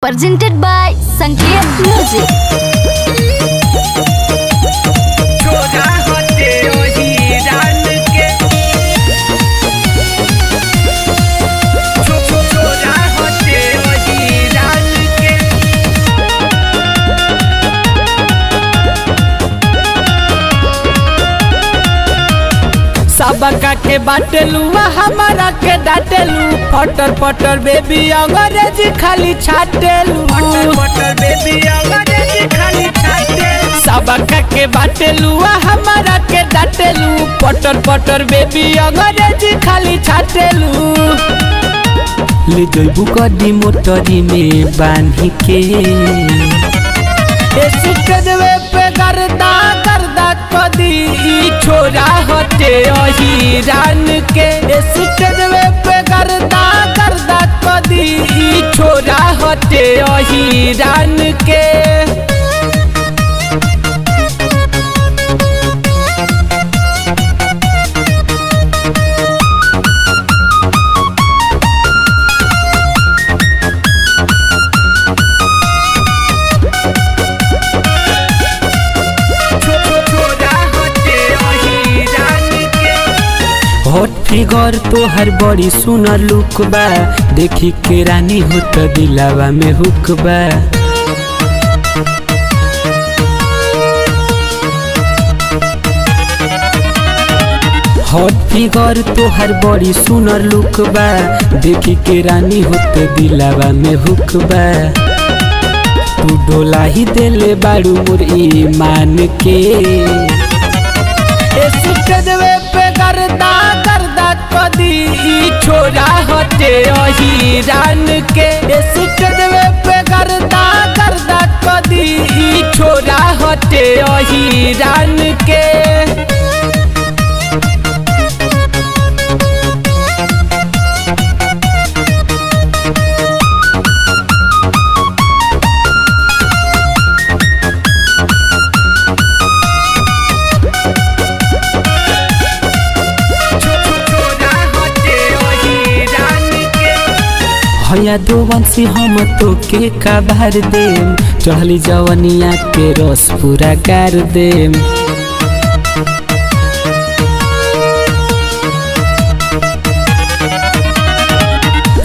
Presented by Sanket Music. सबका के बाटेलू हमारा के डाटेलू फटर फटर बेबी अंग्रेजी खाली छाटेलू फटर बेबी अंग्रेजी खाली छाटेलू सबका के बाटेलू हमारा के डाटेलू फटर फटर बेबी अंग्रेजी खाली छाटेलू ले जइबू कदी मोटरी में बांधी के देवे पे गर्दा गर्दा कदी छोरा हटे अहिरान के देवे पे गर्दा गर्दा कदी छोरा हटे अहिरान के हॉट फिगर तो हर बड़ी सुनर लुक बा देखी के रानी हो तो दिलावा में हुक बा हॉट फिगर तो हर बड़ी सुनर लुक बा देखी के रानी हो तो दिलावा में हुक बा तू डोला ही देले बाड़ू मोर ईमान के देवे पे गर्दा गर्दा कदी छोरा हटे अहिरान के देवे पे गर्दा गर्दा कदी छोरा हटे अहिरान के भैया दो बंसी हम तो के काबार देम चढ़ली जवनिया के रस पूरा कर देम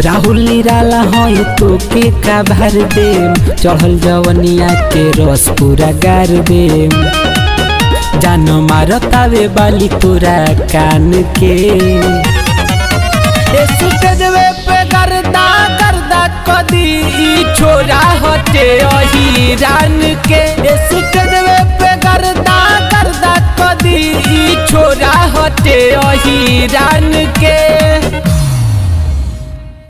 राहुल निराला है तो के काबार देम चढ़ल जवनिया के रस पूरा कर देम जान मारतावे बाली तोरा कान के देवे पे गर्दा गर्दा कदी छोरा हटे अहिरान के देवे पे गर्दा गर्दा कदी छोरा हटे अहिरान के।